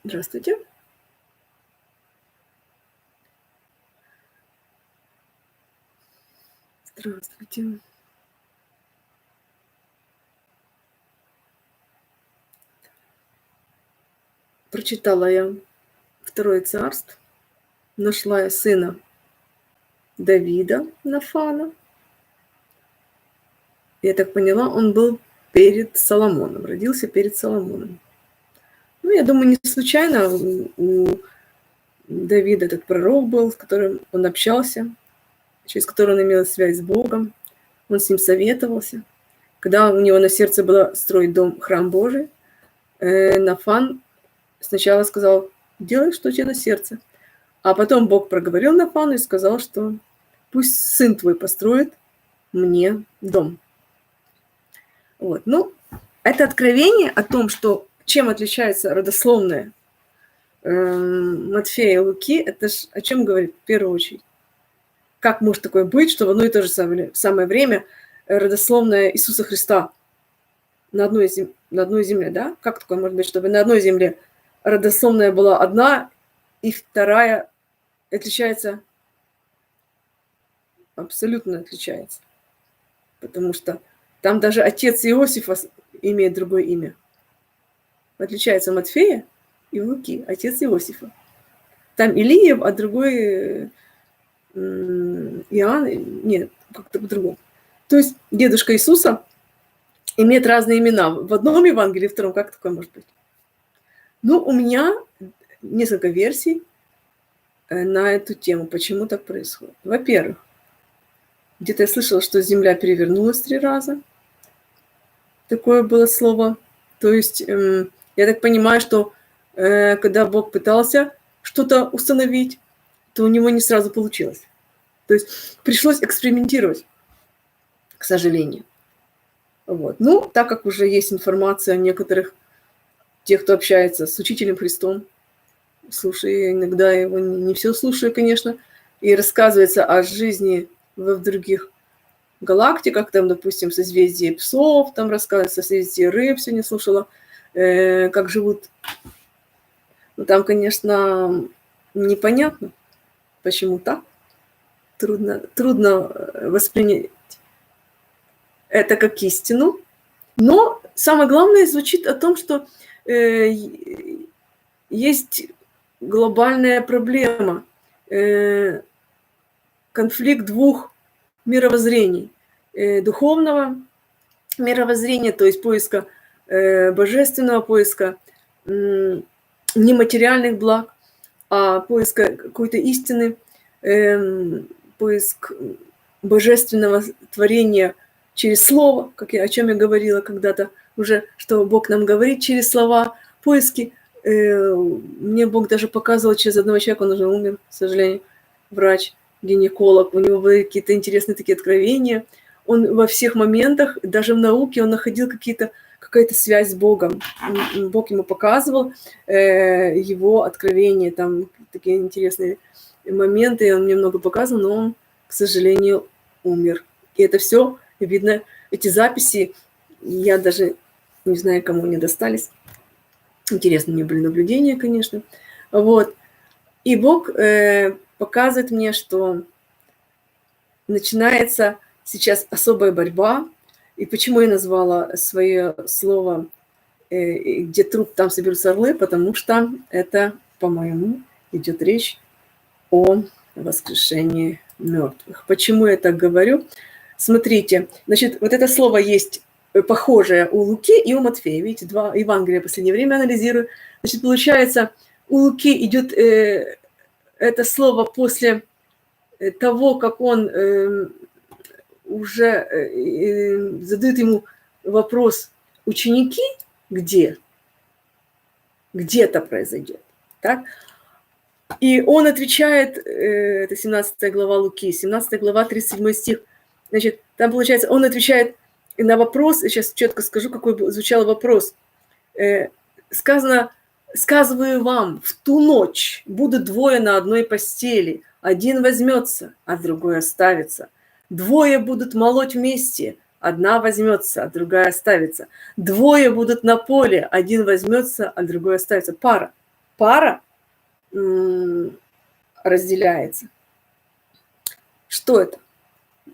Здравствуйте. Здравствуйте. Прочитала я Второе царств, нашла я сына Давида Нафана. Я так поняла, он был перед Соломоном, родился перед Соломоном. Ну, я думаю, не случайно у Давида этот пророк был, с которым он общался, через которого он имел связь с Богом. Он с ним советовался. Когда у него на сердце было строить дом, храм Божий, Нафан сначала сказал: делай, что у тебя на сердце. А потом Бог проговорил Нафану и сказал, что пусть сын твой построит мне дом. Вот. Ну, это откровение о том, что чем отличается родословная Матфея и Луки, это ж о чем говорит в первую очередь? Как может такое быть, что в одно и то же самое время родословная Иисуса Христа на одной земле, да? Как такое может быть, чтобы на одной земле родословная была одна, и вторая отличается, абсолютно отличается? Потому что там даже отец Иосифа имеет другое имя. Отличается Матфея и Луки, отец Иосифа. Там Илиев, а другой Иоанн, нет, как-то по-другому. То есть дедушка Иисуса имеет разные имена. В одном Евангелии, в втором, как такое может быть? Ну, у меня несколько версий на эту тему, почему так происходит. Во-первых, где-то я слышала, что Земля перевернулась 3 раза. Такое было слово. То есть, я так понимаю, что когда Бог пытался что-то установить, то у него не сразу получилось. То есть пришлось экспериментировать, к сожалению. Вот. Ну, так как уже есть информация о некоторых, тех, кто общается с Учителем Христом, слушаю иногда его, не все слушаю, конечно, и рассказывается о жизни в других галактиках, там, допустим, созвездие псов, там рассказывается, созвездие рыб, сегодня слушала, как живут. Ну, там, конечно, непонятно, почему так. Трудно воспринять это как истину. Но самое главное звучит о том, что есть глобальная проблема, конфликт двух мировоззрений. Духовного мировоззрения, то есть поиска божественного, поиска нематериальных благ, а поиска какой-то истины, поиск божественного творения через слово, о чем я говорила когда-то уже, что Бог нам говорит через слова, поиски. Мне Бог даже показывал через одного человека, он уже умер, к сожалению, врач, гинеколог, у него были какие-то интересные такие откровения. Он во всех моментах, даже в науке, он находил какая-то связь с Богом. Бог ему показывал его откровения, там такие интересные моменты, он мне много показывал, но он, к сожалению, умер. И это все видно, эти записи, я даже не знаю, кому они достались. Интересно мне были наблюдения, конечно. Вот. И Бог показывает мне, что начинается сейчас особая борьба. И почему я назвала свое слово «где труп, там соберутся орлы», потому что это, по-моему, идет речь о воскрешении мертвых. Почему я так говорю? Смотрите, значит, вот это слово есть похожее у Луки и у Матфея. Видите, два Евангелия в последнее время анализирую. Значит, получается, у Луки идет это слово после того, как он уже задают ему вопрос ученики, где? Где-то произойдет. Так? И он отвечает, это 17 глава Луки, 17 глава, 37 стих. Значит, там получается, он отвечает на вопрос, я сейчас четко скажу, какой звучал вопрос. Сказано: сказываю вам, в ту ночь будут двое на одной постели, один возьмется, а другой оставится. Двое будут молоть вместе, одна возьмется, а другая оставится. Двое будут на поле, один возьмется, а другой оставится. Пара. пара разделяется. Что это?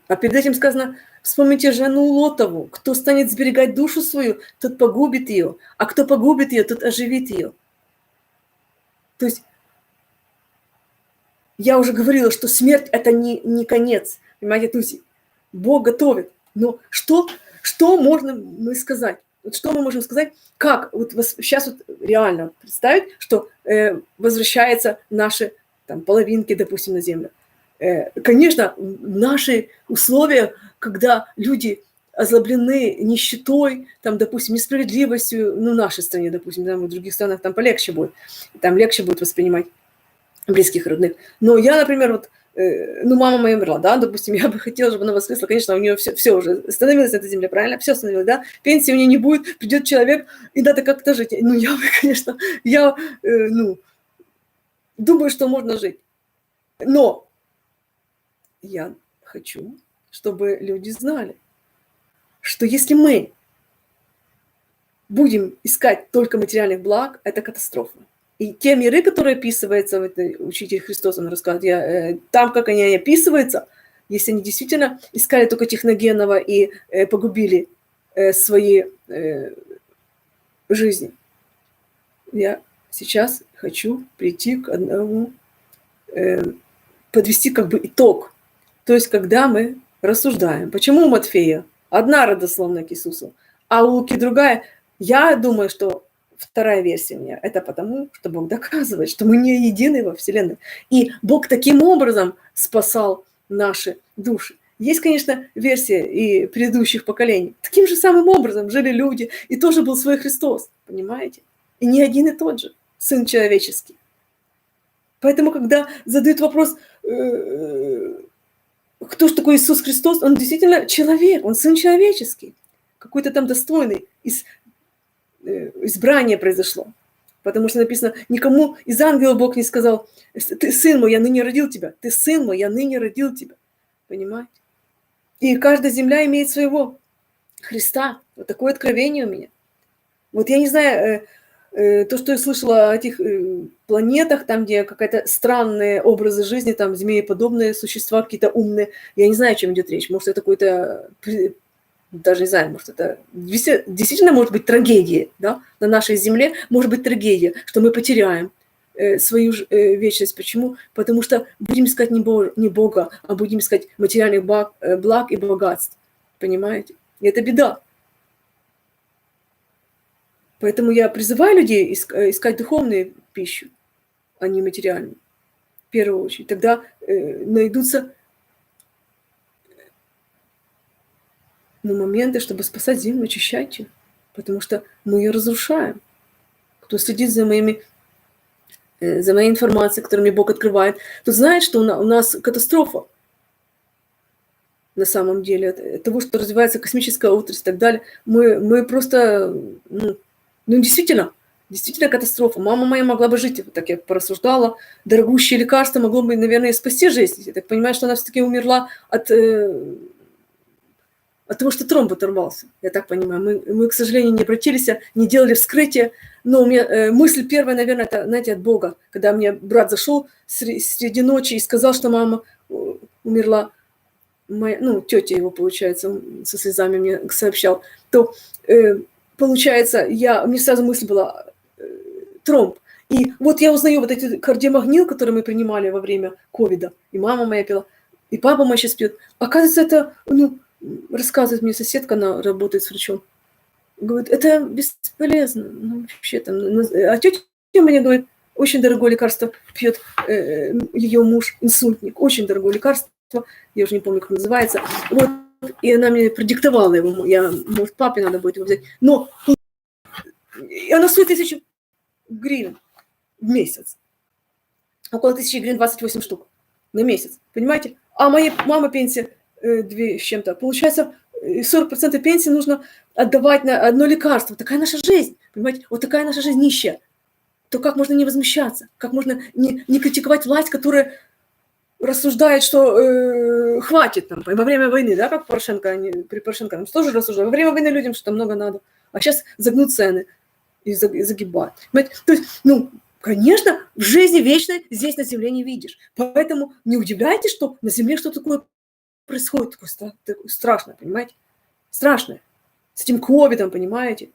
А перед этим сказано, вспомните жену Лотову. Кто станет сберегать душу свою, тот погубит ее. А кто погубит ее, тот оживит ее. То есть я уже говорила, что смерть – это не конец. Понимаете, то есть Бог готовит. Но что можно мы сказать? Вот что мы можем сказать? Как вот сейчас вот реально представить, что возвращаются наши там, половинки, допустим, на землю. Конечно, наши условия, когда люди озлоблены нищетой, там, допустим, несправедливостью, ну, в нашей стране, допустим, там, в других странах там полегче будет, там легче будет воспринимать близких, родных. Но я, например, вот, мама моя умерла, да, допустим, я бы хотела, чтобы она воскресла, конечно, у нее все уже становилось на этой земле, правильно? Все становилось, да? Пенсии у нее не будет, придет человек, и надо как-то жить. Ну, я бы, конечно, думаю, что можно жить. Но я хочу, чтобы люди знали, что если мы будем искать только материальных благ, это катастрофа. И те миры, которые описываются в этой учитель Христос, он рассказывает, там, как они описываются, если они действительно искали только техногенного и погубили свои жизни. Я сейчас хочу прийти к одному, подвести как бы итог. То есть, когда мы рассуждаем, почему у Матфея одна родословная к Иисусу, а у Луки другая, я думаю, что вторая версия у меня, это потому, что Бог доказывает, что мы не едины во Вселенной. И Бог таким образом спасал наши души. Есть, конечно, версия и предыдущих поколений. Таким же самым образом жили люди, и тоже был свой Христос, понимаете? И не один и тот же, Сын человеческий. Поэтому, когда задают вопрос, кто же такой Иисус Христос, он действительно человек, он Сын человеческий. Какой-то там достойный, избрание произошло. Потому что написано, никому из ангелов Бог не сказал, ты сын мой, я ныне родил тебя. Ты сын мой, я ныне родил тебя. Понимаете? И каждая земля имеет своего Христа. Вот такое откровение у меня. Вот я не знаю, то, что я слышала о этих планетах, там, где какие-то странные образы жизни, там, змееподобные существа, какие-то умные. Я не знаю, о чем идет речь. Может, это какой-то... Даже не знаю, может, это действительно может быть трагедия, да? На нашей земле может быть трагедия, что мы потеряем свою вечность. Почему? Потому что будем искать не Бога, а будем искать материальных благ и богатств. Понимаете? И это беда. Поэтому я призываю людей искать духовную пищу, а не материальную. В первую очередь. Тогда найдутся моменты, чтобы спасать землю, очищать ее. Потому что мы ее разрушаем. Кто следит за моей информацией, которую мне Бог открывает, тот знает, что у нас катастрофа. На самом деле, от того, что развивается космическая отрасль и так далее, мы просто, действительно катастрофа. Мама моя могла бы жить, так я порассуждала, дорогущее лекарство могло бы, наверное, спасти жизнь. Я так понимаю, что она все-таки умерла от того, что тромб оторвался. Я так понимаю. Мы, к сожалению, не обратились, не делали вскрытие. Но у меня мысль первая, наверное, это, знаете, от Бога. Когда мне брат зашел среди ночи и сказал, что мама умерла, тетя его, получается, со слезами мне сообщал, то, получается, мне сразу мысль была тромб. И вот я узнаю вот эти кардиомагнил, которые мы принимали во время ковида. И мама моя пила, и папа мой сейчас пьет. Оказывается, это, рассказывает мне соседка, она работает с врачом. Говорит, это бесполезно. Вообще там. А тетя мне говорит, очень дорогое лекарство пьет ее муж, инсультник. Очень дорогое лекарство. Я уже не помню, как называется. Вот. И она мне продиктовала его. Может, папе надо будет его взять. Но она стоит 1000 гривен в месяц. Около 1000 гривен 28 штук на месяц. Понимаете? А моя мама пенсия 2 с чем-то. Получается, 40% пенсии нужно отдавать на одно лекарство. Такая наша жизнь. Понимаете? Вот такая наша жизнь нищая. То как можно не возмущаться? Как можно не критиковать власть, которая рассуждает, что хватит там, во время войны, да, как Порошенко, при Порошенко там тоже рассуждают. Во время войны людям что-то много надо. А сейчас загнут цены и загибают. Понимаете? То есть, Конечно, в жизни вечной здесь на земле не видишь. Поэтому не удивляйтесь, что на земле что-то такое происходит, такое страшное, понимаете? Страшное. С этим ковидом, понимаете?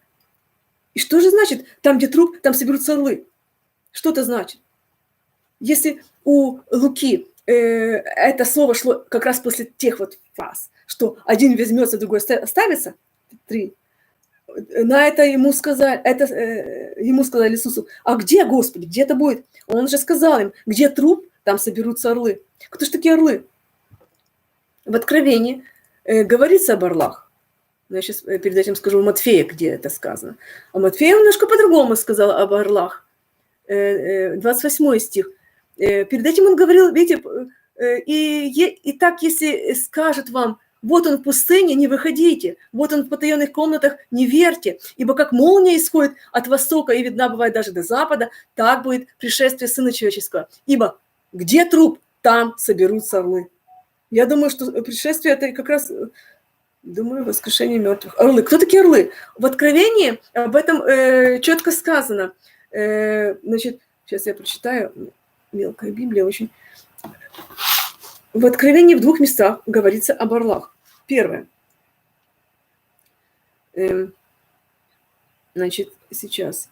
И что же значит, там, где труп, там соберутся орлы? Что это значит? Если у Луки это слово шло как раз после тех вот фраз, что один возьмется, другой оставится, 3, на это ему сказали, ему сказали Иисусу: а где, Господи, где это будет? Он же сказал им: где труп, там соберутся орлы. Кто же такие орлы? В Откровении говорится об орлах. Я сейчас перед этим скажу у Матфея, где это сказано. А Матфея немножко по-другому сказал об орлах. 28 стих. Перед этим он говорил, видите, и так, если скажет вам: вот он в пустыне, не выходите, вот он в потаенных комнатах, не верьте, ибо как молния исходит от востока и видна бывает даже до запада, так будет пришествие Сына Человеческого. Ибо где труп, там соберутся орлы. Я думаю, что пришествие это как раз, думаю, воскрешение мертвых. Орлы. Кто такие орлы? В Откровении об этом четко сказано. Значит, сейчас я прочитаю. Мелкая Библия очень. В Откровении в 2 местах говорится об орлах. Первое. Значит, сейчас.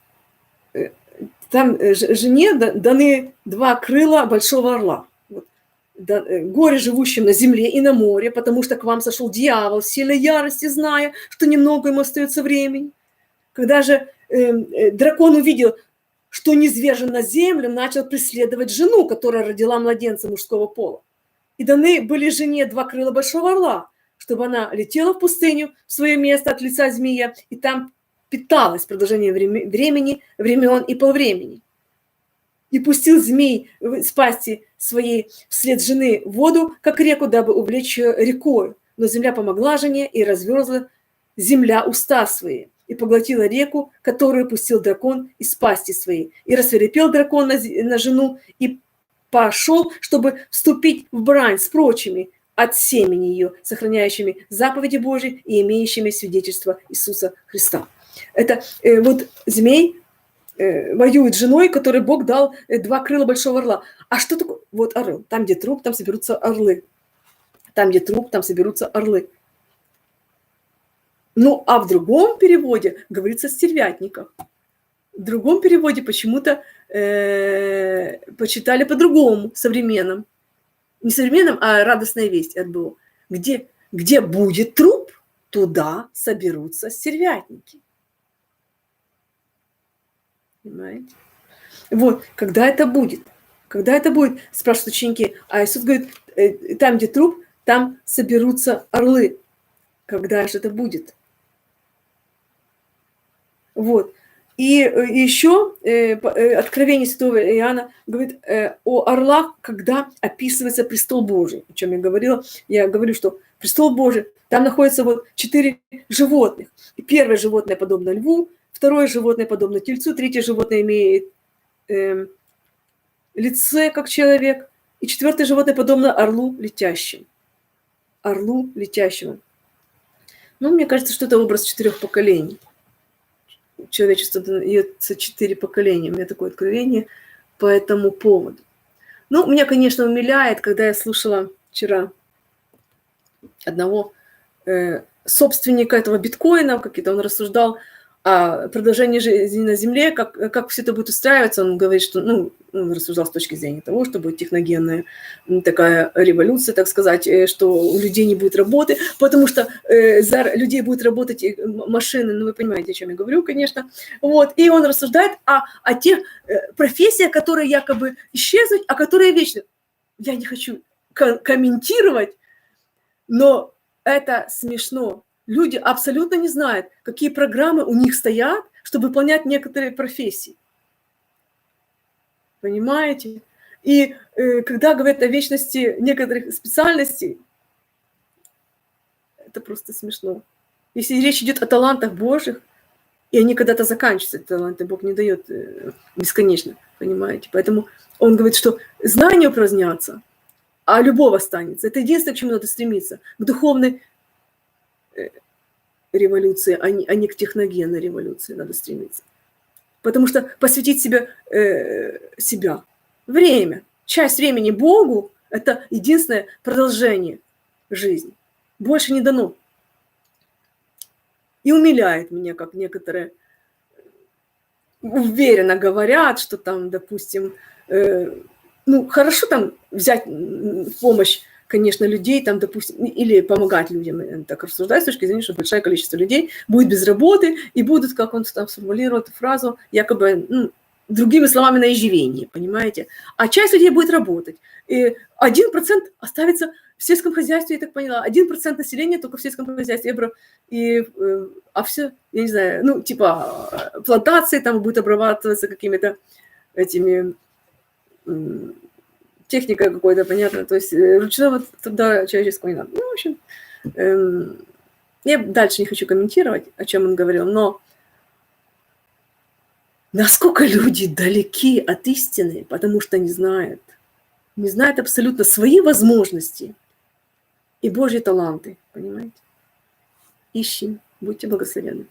Там жене даны 2 крыла большого орла. Вот. Горе живущим на земле и на море, потому что к вам сошел дьявол в сильной ярости, зная, что немного ему остается времени. Когда же дракон увидел, что низвержен на землю, начал преследовать жену, которая родила младенца мужского пола. И даны были жене 2 крыла большого орла, чтобы она летела в пустыню, в свое место от лица змея, и там питалась в продолжение времени, времен и полвремени. И пустил змей с пасти своей вслед жены в воду, как реку, дабы увлечь ее рекою. Но земля помогла жене, и разверзла земля уста свои, и поглотила реку, которую пустил дракон из пасти своей. И рассвирепел дракон на жену, и пошел, чтобы вступить в брань с прочими от семени ее, сохраняющими заповеди Божьи и имеющими свидетельство Иисуса Христа. Это вот змей воюет с женой, которой Бог дал 2 крыла большого орла. А что такое? Вот орел. Там, где труп, там соберутся орлы. Там, где труп, там соберутся орлы. Ну, а в другом переводе говорится стервятников. В другом переводе почему-то почитали по-другому, современном. Не современном, а радостная весть от Бога. Где будет труп, туда соберутся стервятники. Понимаете? Вот, когда это будет? Когда это будет, спрашивают ученики. А Иисус говорит: там, где труп, там соберутся орлы. Когда же это будет? Вот. И еще Откровение святого Иоанна говорит о орлах, когда описывается престол Божий. О чем я говорила. Я говорю, что престол Божий, там находятся вот 4 животных. И первое животное подобно льву, второе животное подобно тельцу, третье животное имеет лице, как человек, и 4 животное подобно орлу летящему. Орлу летящему. Ну, мне кажется, что это образ 4 поколений. Человечество дается 4 поколения. У меня такое откровение по этому поводу. Ну, меня, конечно, умиляет, когда я слушала вчера одного собственника этого биткоина, как-то он рассуждал о продолжении жизни на Земле, как все это будет устраиваться. Он говорит, что, он рассуждал с точки зрения того, что будет техногенная такая революция, так сказать, что у людей не будет работы, потому что за людей будут работать машины, вы понимаете, о чем я говорю, конечно. Вот. И он рассуждает о тех профессиях, которые якобы исчезнут, а которые вечны. Я не хочу комментировать, но это смешно. Люди абсолютно не знают, какие программы у них стоят, чтобы выполнять некоторые профессии. Понимаете? И когда говорят о вечности некоторых специальностей, это просто смешно. Если речь идет о талантах Божьих, и они когда-то заканчиваются, эти таланты Бог не дает бесконечно, понимаете? Поэтому он говорит, что знания упразднятся, а любовь останется. Это единственное, к чему надо стремиться. К духовной революции, а не к техногенной революции надо стремиться. Потому что посвятить себя, время, часть времени Богу – это единственное продолжение жизни. Больше не дано. И умиляет меня, как некоторые уверенно говорят, что там, допустим, хорошо там взять в помощь, конечно, людей, там, допустим, или помогать людям, так рассуждать с точки зрения, что большое количество людей будет без работы и будут, как он там сформулировал эту фразу, якобы, другими словами, на иждивении, понимаете? А часть людей будет работать. И 1% оставится в сельском хозяйстве, я так поняла, 1% населения только в сельском хозяйстве, а все, я не знаю, плантации там будут обрабатываться какими-то этими техникой какой-то, понятно, то есть ручного труда человеческого не надо. В общем, я дальше не хочу комментировать, о чем он говорил, но насколько люди далеки от истины, потому что не знают абсолютно свои возможности и Божьи таланты, понимаете? Ищем, будьте благословенны.